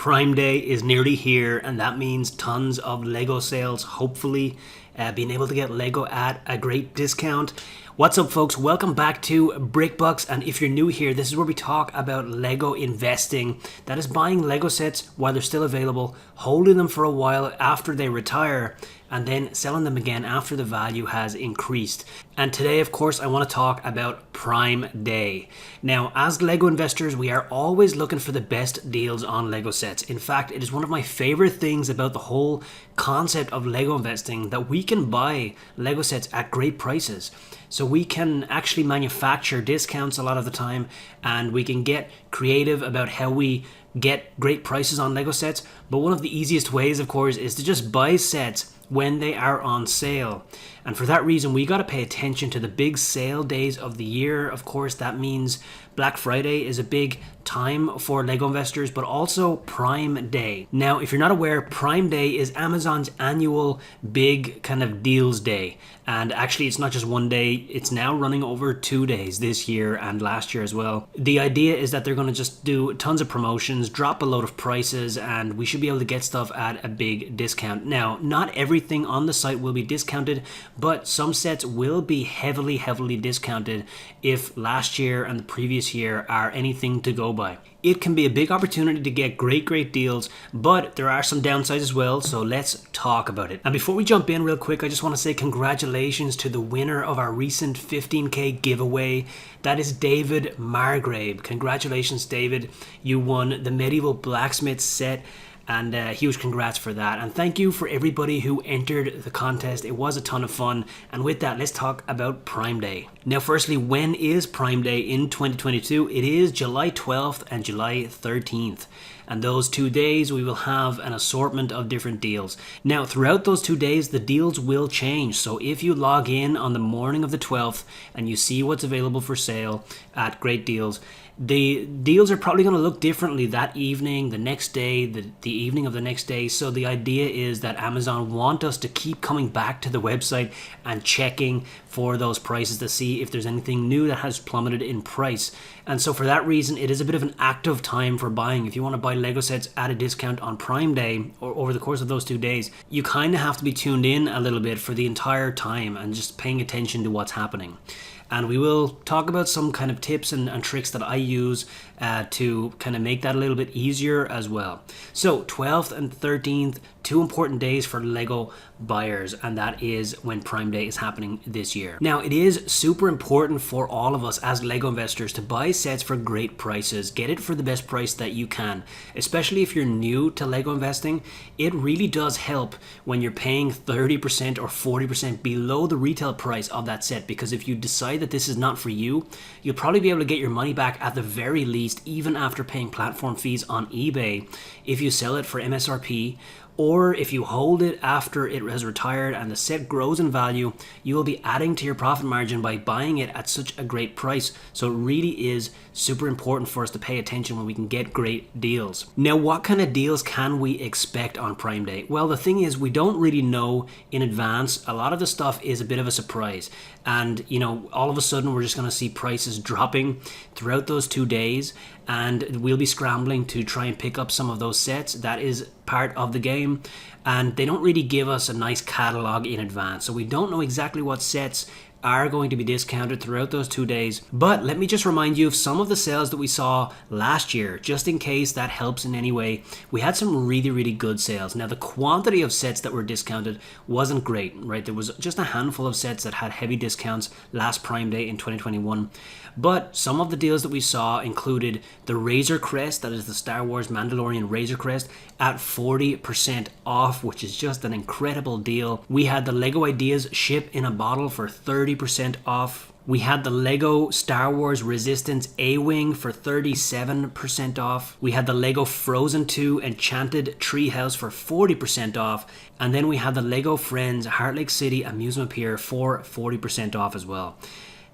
Prime Day is nearly here, and that means tons of Lego sales, hopefully being able to get Lego at a great discount. What's up, folks? Welcome back to BrickBucks, and if you're new here, this is where we talk about Lego investing. That is buying Lego sets while they're still available, holding them for a while after they retire, and then selling them again after the value has increased. And today, of course, I want to talk about Prime Day. Now, as Lego investors, we are always looking for the best deals on Lego sets. In fact, it is one of my favorite things about the whole concept of Lego investing that we can buy Lego sets at great prices. So we can actually manufacture discounts a lot of the time, and we can get creative about how we get great prices on Lego sets. But one of the easiest ways, of course, is to just buy sets when they are on sale. And for that reason, we got to pay attention to the big sale days of the year. Of course, that means Black Friday is a big time for Lego investors, but also Prime Day. Now, if you're not aware, Prime Day is Amazon's annual big kind of deals day. And actually, it's not just one day, it's now running over 2 days this year and last year as well. The idea is that they're going to just do tons of promotions, drop a load of prices, and we should be able to get stuff at a big discount. Now, not everything on the site will be discounted, but some sets will be heavily discounted if last year and the previous year are anything to go by. It can be a big opportunity to get great deals, but there are some downsides as well, so let's talk about it. And before we jump in real quick, I just want to say congratulations to the winner of our recent 15K giveaway. That is David MARGRABE. Congratulations, David. You won the Medieval Blacksmith set. And huge congrats for that. And thank you for everybody who entered the contest. It was a ton of fun. And with that, let's talk about Prime Day. Now, firstly, when is Prime Day in 2022? It is July 12th and July 13th. And those 2 days, we will have an assortment of different deals. Now, throughout those 2 days, the deals will change. So if you log in on the morning of the 12th and you see what's available for sale at great deals, the deals are probably going to look differently that evening, the next day, the evening of the next day. So the idea is that Amazon want us to keep coming back to the website and checking for those prices to see if there's anything new that has plummeted in price. And so for that reason, it is a bit of an active time for buying. If you want to buy Lego sets at a discount on Prime Day or over the course of those 2 days, you kind of have to be tuned in a little bit for the entire time and just paying attention to what's happening. And we will talk about some kind of tips and tricks that I use to kind of make that a little bit easier as well. So 12th and 13th, 2 important days for Lego buyers, and that is when Prime Day is happening this year. Now, it is super important for all of us as Lego investors to buy sets for great prices. Get it for the best price that you can, especially if you're new to Lego investing. It really does help when you're paying 30% or 40% below the retail price of that set, because if you decide that this is not for you, you'll probably be able to get your money back at the very least, even after paying platform fees on eBay, if you sell it for MSRP. Or if you hold it after it has retired and the set grows in value, you will be adding to your profit margin by buying it at such a great price. So it really is super important for us to pay attention when we can get great deals. Now, what kind of deals can we expect on Prime Day? Well, the thing is, we don't really know in advance. A lot of the stuff is a bit of a surprise. And, all of a sudden, we're just going to see prices dropping throughout those 2 days. And we'll be scrambling to try and pick up some of those sets. That is part of the game. And they don't really give us a nice catalog in advance. So we don't know exactly what sets are going to be discounted throughout those 2 days. But let me just remind you of some of the sales that we saw last year, just in case that helps in any way. We had some really good sales. Now, the quantity of sets that were discounted wasn't great, right? There was just a handful of sets that had heavy discounts last Prime Day in 2021. But some of the deals that we saw included the Razor Crest, that is the Star Wars Mandalorian Razor Crest, at 40% off, which is just an incredible deal. We had the Lego Ideas Ship in a Bottle for 30% off. We had the Lego Star Wars Resistance A-Wing for 37% off. We had the Lego Frozen 2 Enchanted Treehouse for 40% off. And then we had the Lego Friends Heart Lake City Amusement Pier for 40% off as well.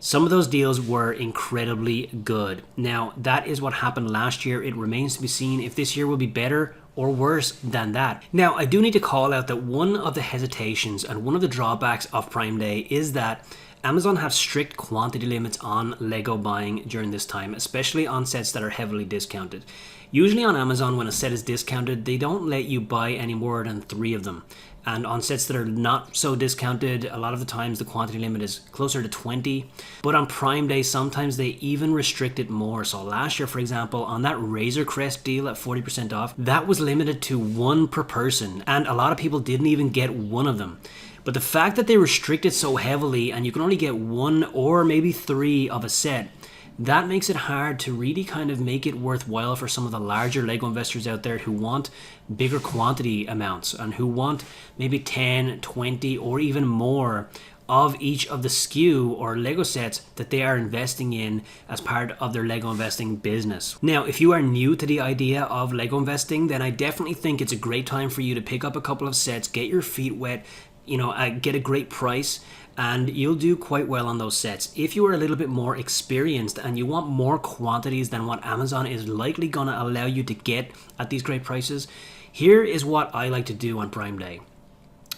Some of those deals were incredibly good. Now, that is what happened last year. It remains to be seen if this year will be better or worse than that. Now, I do need to call out that one of the hesitations and one of the drawbacks of Prime Day is that Amazon have strict quantity limits on Lego buying during this time, especially on sets that are heavily discounted. Usually on Amazon, when a set is discounted, they don't let you buy any more than 3 of them. And on sets that are not so discounted, a lot of the times the quantity limit is closer to 20. But on Prime Day, sometimes they even restrict it more. So last year, for example, on that Razor Crest deal at 40% off, that was limited to 1 per person. And a lot of people didn't even get 1 of them. But the fact that they restrict it so heavily and you can only get 1 or maybe 3 of a set, that makes it hard to really kind of make it worthwhile for some of the larger Lego investors out there who want bigger quantity amounts and who want maybe 10, 20 or even more of each of the SKU or Lego sets that they are investing in as part of their Lego investing business. Now, if you are new to the idea of Lego investing, then I definitely think it's a great time for you to pick up a couple of sets, get your feet wet, get a great price, and you'll do quite well on those sets. If you are a little bit more experienced and you want more quantities than what Amazon is likely going to allow you to get at these great prices, here is what I like to do on Prime Day.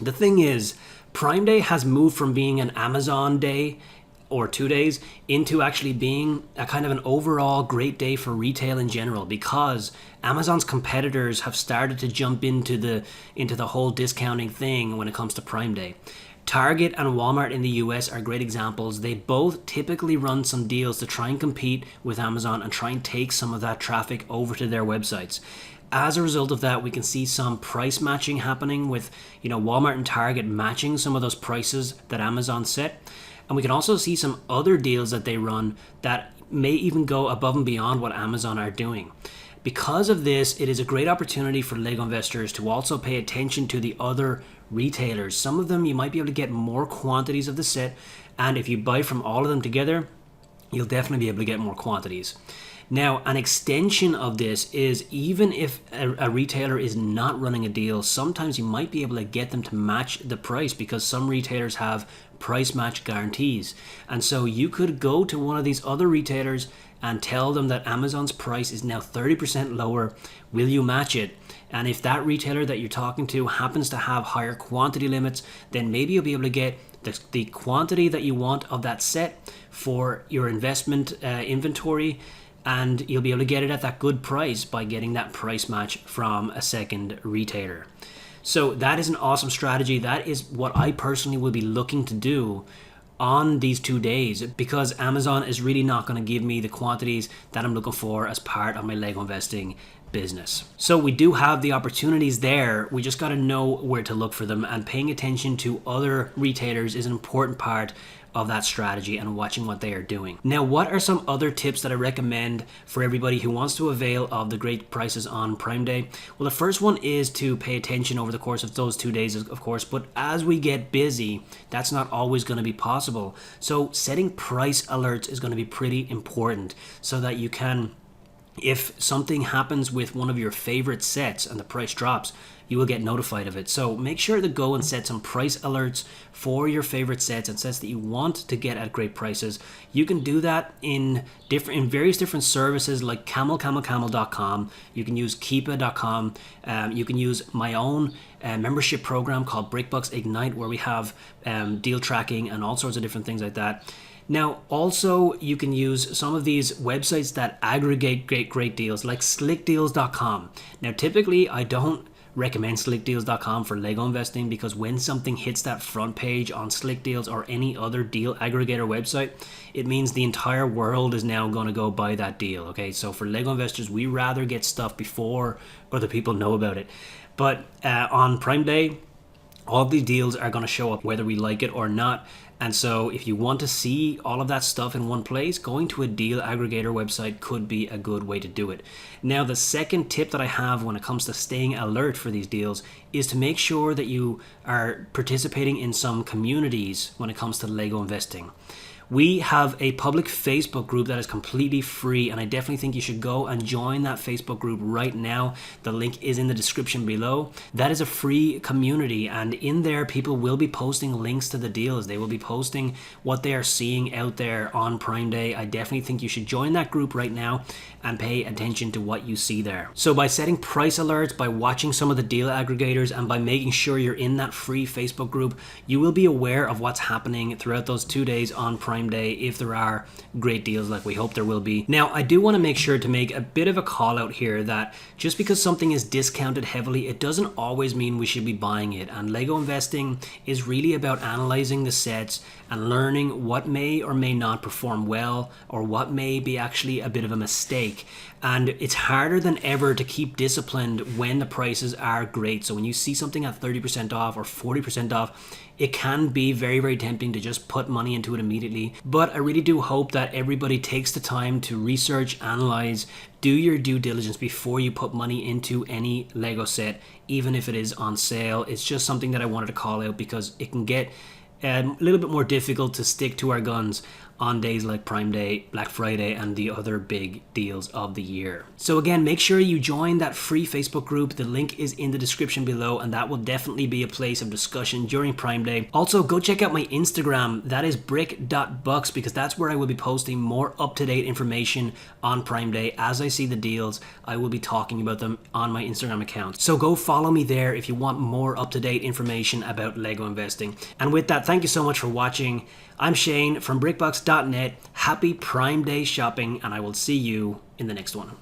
The thing is, Prime Day has moved from being an Amazon day or 2 days into actually being a kind of an overall great day for retail in general, because Amazon's competitors have started to jump into the whole discounting thing when it comes to Prime Day. Target and Walmart in the US are great examples. They both typically run some deals to try and compete with Amazon and try and take some of that traffic over to their websites. As a result of that, we can see some price matching happening with, Walmart and Target matching some of those prices that Amazon set. And we can also see some other deals that they run that may even go above and beyond what Amazon are doing. Because of this, it is a great opportunity for Lego investors to also pay attention to the other retailers. Some of them you might be able to get more quantities of the set, and if you buy from all of them together, you'll definitely be able to get more quantities. Now, an extension of this is, even if a retailer is not running a deal, sometimes you might be able to get them to match the price, because some retailers have price match guarantees. And so you could go to one of these other retailers and tell them that Amazon's price is now 30% lower. Will you match it? And if that retailer that you're talking to happens to have higher quantity limits, then maybe you'll be able to get the quantity that you want of that set for your investment inventory, and you'll be able to get it at that good price by getting that price match from a second retailer. So that is an awesome strategy. That is what I personally will be looking to do on these 2 days, because Amazon is really not going to give me the quantities that I'm looking for as part of my Lego investing business. So we do have the opportunities there. We just got to know where to look for them, and paying attention to other retailers is an important part of that strategy and watching what they are doing. Now, what are some other tips that I recommend for everybody who wants to avail of the great prices on Prime Day? Well, the first one is to pay attention over the course of those 2 days, of course, but as we get busy, that's not always going to be possible. So setting price alerts is going to be pretty important, so that you can, if something happens with one of your favorite sets and the price drops, you will get notified of it. So make sure to go and set some price alerts for your favorite sets and sets that you want to get at great prices. You can do that in various different services like camel.com. You can use keepa.com. You can use my own membership program called BrickBucks Ignite, where we have deal tracking and all sorts of different things like that. Now, also, you can use some of these websites that aggregate great deals, like slickdeals.com. Now, typically, I don't recommend slickdeals.com for Lego investing, because when something hits that front page on Slick Deals or any other deal aggregator website, it means the entire world is now going to go buy that deal. Okay, so for Lego investors, we rather get stuff before other people know about it. But on Prime Day, all these deals are going to show up whether we like it or not. And so if you want to see all of that stuff in one place, going to a deal aggregator website could be a good way to do it. Now, the second tip that I have when it comes to staying alert for these deals is to make sure that you are participating in some communities when it comes to Lego investing. We have a public Facebook group that is completely free, and I definitely think you should go and join that Facebook group right now. The link is in the description below. That is a free community, and in there people will be posting links to the deals. They will be posting what they are seeing out there on Prime Day. I definitely think you should join that group right now and pay attention to what you see there. So by setting price alerts, by watching some of the deal aggregators, and by making sure you're in that free Facebook group, you will be aware of what's happening throughout those 2 days on Prime Day if there are great deals like we hope there will be. Now, I do want to make sure to make a bit of a call out here that just because something is discounted heavily, it doesn't always mean we should be buying it. And Lego investing is really about analyzing the sets and learning what may or may not perform well, or what may be actually a bit of a mistake. And it's harder than ever to keep disciplined when the prices are great. So when you see something at 30% off or 40% off, it can be very, very tempting to just put money into it immediately. But I really do hope that everybody takes the time to research, analyze, do your due diligence before you put money into any Lego set, even if it is on sale. It's just something that I wanted to call out because it can get a little bit more difficult to stick to our guns on days like Prime Day, Black Friday, and the other big deals of the year. So again, make sure you join that free Facebook group. The link is in the description below, and that will definitely be a place of discussion during Prime Day. Also, go check out my Instagram. That is brick.bucks, because that's where I will be posting more up-to-date information on Prime Day. As I see the deals, I will be talking about them on my Instagram account. So go follow me there if you want more up-to-date information about Lego investing. And with that, thank you so much for watching. I'm Shane from brickbucks.net. Happy Prime Day shopping, and I will see you in the next one.